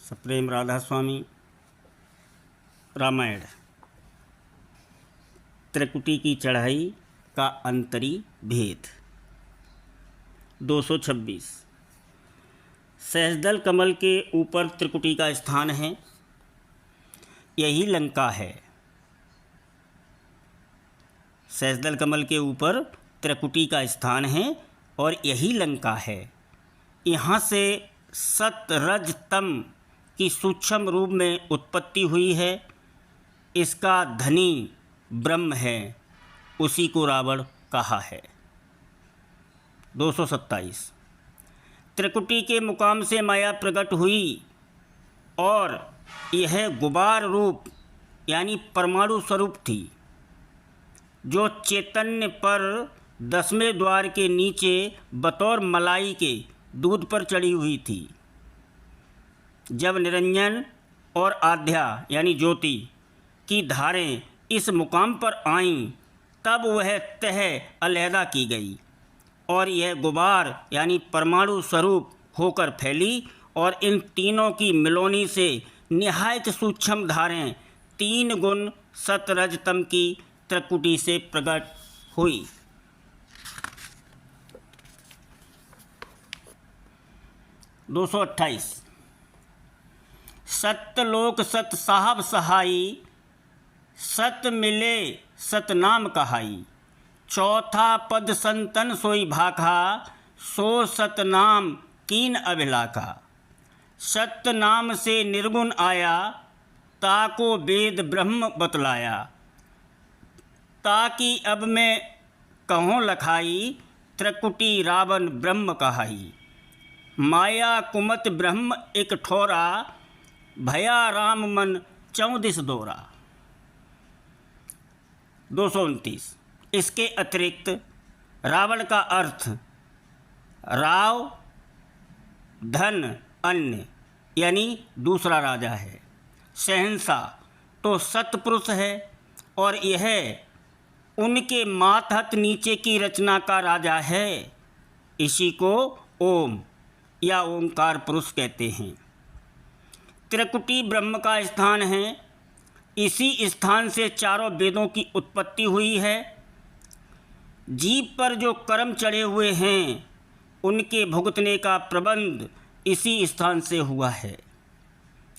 सप्रेम राधा स्वामी। रामायण त्रिकुटी की चढ़ाई का अंतरी भेद। 226। सहस्रदल कमल के ऊपर त्रिकुटी का स्थान है, यही लंका है। सहस्रदल कमल के ऊपर त्रिकुटी का स्थान है और यही लंका है। यहाँ से सत रज तम की सूक्ष्म रूप में उत्पत्ति हुई है। इसका धनी ब्रह्म है, उसी को रावण कहा है। 227। त्रिकुटी के मुकाम से माया प्रकट हुई और यह गुबार रूप यानी परमाणु स्वरूप थी, जो चैतन्य पर 10वें द्वार के नीचे बतौर मलाई के दूध पर चढ़ी हुई थी। जब निरंजन और आध्या यानी ज्योति की धारें इस मुकाम पर आईं, तब वह तह अलहदा की गई और यह गुबार यानी परमाणु स्वरूप होकर फैली और इन तीनों की मिलोनी से निहायत सूक्ष्म धारें 3 गुण सतरजतम की त्रिकुटी से प्रकट हुई। 228। सत्यलोक सत साहब सहाई, सत मिले सतनाम कहाई। चौथा पद संतन सोई भाखा, सो सतनाम कीन अभिलाखा। सत्य नाम से निर्गुण आया, ताको वेद ब्रह्म बतलाया। ताकि अब मैं कहूँ लखाई, त्रिकुटी रावण ब्रह्म कहाई। माया कुमत ब्रह्म एक ठोरा, भया राम मन 34 दोरा। 229। इसके अतिरिक्त रावण का अर्थ राव धन अन्य यानी दूसरा राजा है। शहंशाह तो सतपुरुष है और यह उनके मातहत नीचे की रचना का राजा है। इसी को ओम या ओंकार पुरुष कहते हैं। त्रिकुटी ब्रह्म का स्थान है। इसी स्थान से चारों वेदों की उत्पत्ति हुई है। जीव पर जो कर्म चढ़े हुए हैं, उनके भुगतने का प्रबंध इसी स्थान से हुआ है।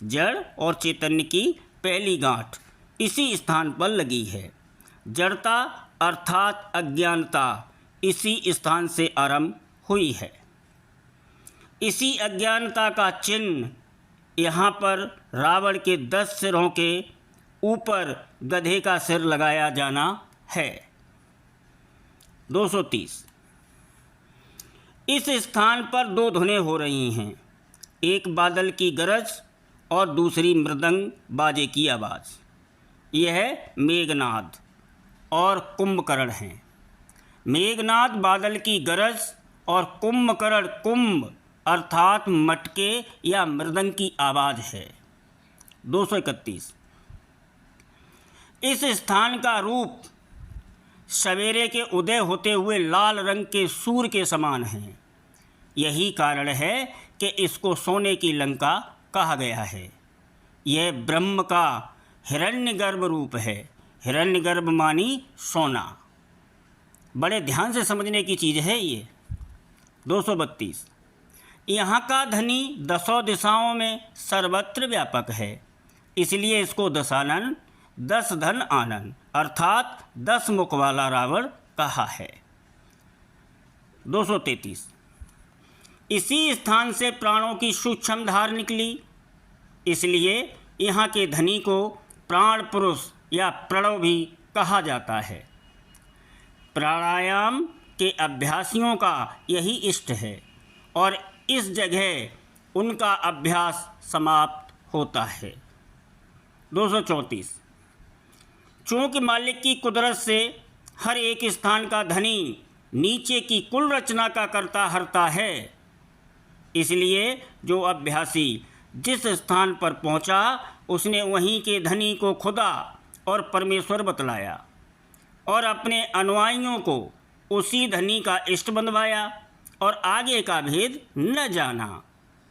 जड़ और चैतन्य की पहली गांठ इसी स्थान पर लगी है। जड़ता अर्थात अज्ञानता इसी स्थान से आरंभ हुई है। इसी अज्ञानता का चिन्ह यहाँ पर रावण के 10 सिरों के ऊपर गधे का सिर लगाया जाना है। 230। इस स्थान पर 2 धुनें हो रही हैं, एक बादल की गरज और दूसरी मृदंग बाजे की आवाज़। यह मेघनाद और कुंभकर्ण हैं। मेघनाद बादल की गरज और कुंभकर्ण कुंभ अर्थात मटके या मृदंग की आवाज़ है। 231। इस स्थान का रूप सवेरे के उदय होते हुए लाल रंग के सूर्य के समान है। यही कारण है कि इसको सोने की लंका कहा गया है। यह ब्रह्म का हिरण्यगर्भ रूप है। हिरण्यगर्भ मानी सोना। बड़े ध्यान से समझने की चीज़ है ये। 232। यहाँ का धनी 10 दिशाओं में सर्वत्र व्यापक है, इसलिए इसको दशानन 10 धन आनंद अर्थात 10 मुख वाला रावण कहा है। 233। इसी स्थान से प्राणों की सूक्ष्म धार निकली, इसलिए यहाँ के धनी को प्राण पुरुष या प्रणव भी कहा जाता है। प्राणायाम के अभ्यासियों का यही इष्ट है और इस जगह उनका अभ्यास समाप्त होता है। 234। चूँकि मालिक की कुदरत से हर एक स्थान का धनी नीचे की कुल रचना का कर्ता हरता है, इसलिए जो अभ्यासी जिस स्थान पर पहुंचा, उसने वहीं के धनी को खुदा और परमेश्वर बतलाया और अपने अनुयायियों को उसी धनी का इष्ट बनवाया और आगे का भेद न जाना,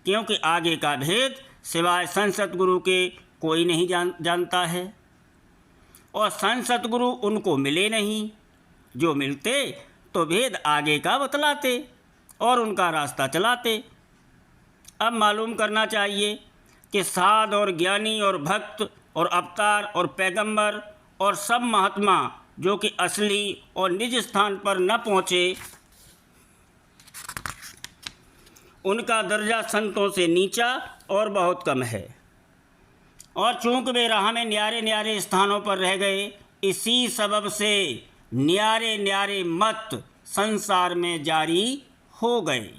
क्योंकि आगे का भेद सिवाय संत सतगुरु के कोई नहीं जानता है, और संत सतगुरु उनको मिले नहीं। जो मिलते तो भेद आगे का बतलाते और उनका रास्ता चलाते। अब मालूम करना चाहिए कि साध और ज्ञानी और भक्त और अवतार और पैगंबर और सब महात्मा जो कि असली और निज स्थान पर न पहुँचे, उनका दर्जा संतों से नीचा और बहुत कम है। और चूँकि वे राह में न्यारे न्यारे स्थानों पर रह गए, इसी सबब से न्यारे न्यारे मत संसार में जारी हो गए।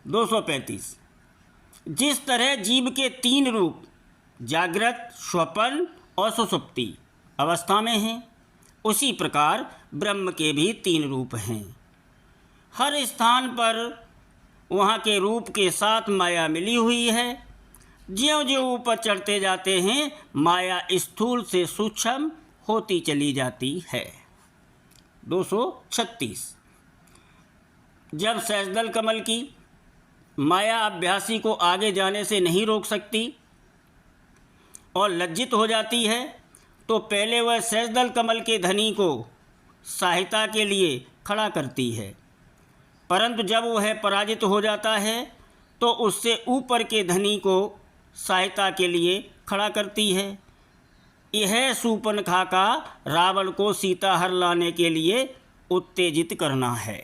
235। जिस तरह जीव के 3 रूप जागृत, स्वप्न और सुषुप्ति अवस्था में हैं, उसी प्रकार ब्रह्म के भी 3 रूप हैं। हर स्थान पर वहाँ के रूप के साथ माया मिली हुई है। ज्यों-ज्यों ऊपर चढ़ते जाते हैं, माया स्थूल से सूक्ष्म होती चली जाती है। 236। जब सहस्त्रदल कमल की माया अभ्यासी को आगे जाने से नहीं रोक सकती और लज्जित हो जाती है, तो पहले वह सहस्त्रदल कमल के धनी को सहायता के लिए खड़ा करती है, परंतु जब वह पराजित हो जाता है तो उससे ऊपर के धनी को सहायता के लिए खड़ा करती है। यह सूर्पनखा का रावण को सीता हर लाने के लिए उत्तेजित करना है।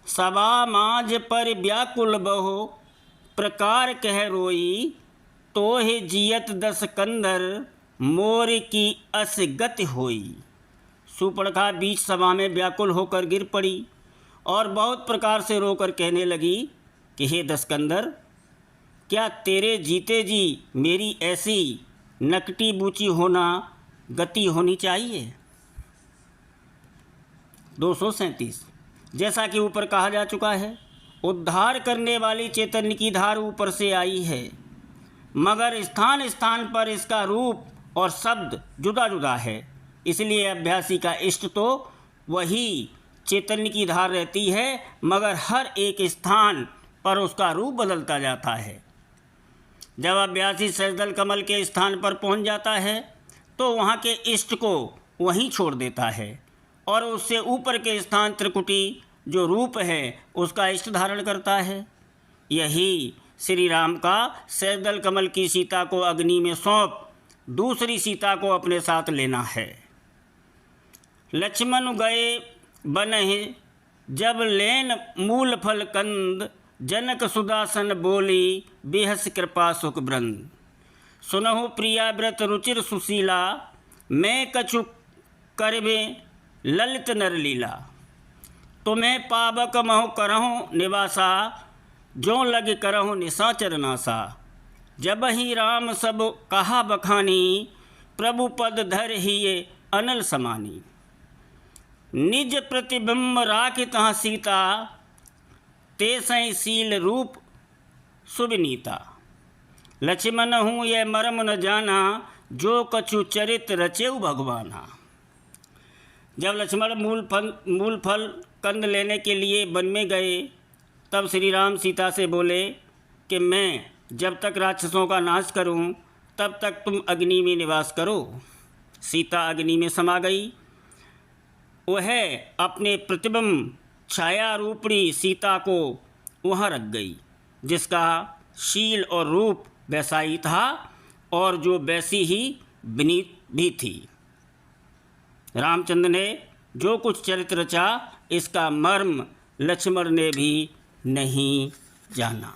सबा माज पर व्याकुल बहो प्रकार कह रोई, तो हे जियत 10 कंदर मोर की अस गति होई। सूर्पनखा बीच सभा में व्याकुल होकर गिर पड़ी और बहुत प्रकार से रोकर कहने लगी कि हे 10 कंदर, क्या तेरे जीते जी मेरी ऐसी नकटी बूची होना गति होनी चाहिए। 237। जैसा कि ऊपर कहा जा चुका है, उद्धार करने वाली चैतन्य की धार ऊपर से आई है, मगर स्थान स्थान पर इसका रूप और शब्द जुदा जुदा है। इसलिए अभ्यासी का इष्ट तो वही चैतन्य की धार रहती है, मगर हर एक स्थान पर उसका रूप बदलता जाता है। जब अभ्यासी सहस्त्रदल कमल के स्थान पर पहुंच जाता है तो वहां के इष्ट को वहीं छोड़ देता है और उससे ऊपर के स्थान त्रिकुटी जो रूप है उसका इष्ट धारण करता है। यही श्री राम का सहस्त्रदल कमल की सीता को अग्नि में सौंप दूसरी सीता को अपने साथ लेना है। लक्ष्मण गए बनहि जब लेन मूल फल कंद, जनक सुदासन बोली बेहस कृपा सुख वृंद। सुनहु प्रिया व्रत रुचिर सुशीला, मैं कछु करबे ललित नर लीला। तुम्हें पावक महु करहूँ निवासा, जो लग करहूँ निशाचर नासा। जब ही राम सब कहा बखानी, प्रभु पद धर ही ये अनल समानी। निज प्रतिबिंब राखित तहाँ सीता, ते सही शील रूप सुविनीता। लक्ष्मण हूँ यह मरम न जाना, जो कछु चरित रचेऊ भगवाना। जब लक्ष्मण मूल फल कंद लेने के लिए वन में गए, तब श्री राम सीता से बोले कि मैं जब तक राक्षसों का नाश करूं, तब तक तुम अग्नि में निवास करो। सीता अग्नि में समा गई। वह अपने प्रतिबिंब छाया रूपणी सीता को वहाँ रख गई, जिसका शील और रूप वैसा ही था और जो वैसी ही विनीत भी थी। रामचंद्र ने जो कुछ चरित्र रचा, इसका मर्म लक्ष्मण ने भी नहीं जाना।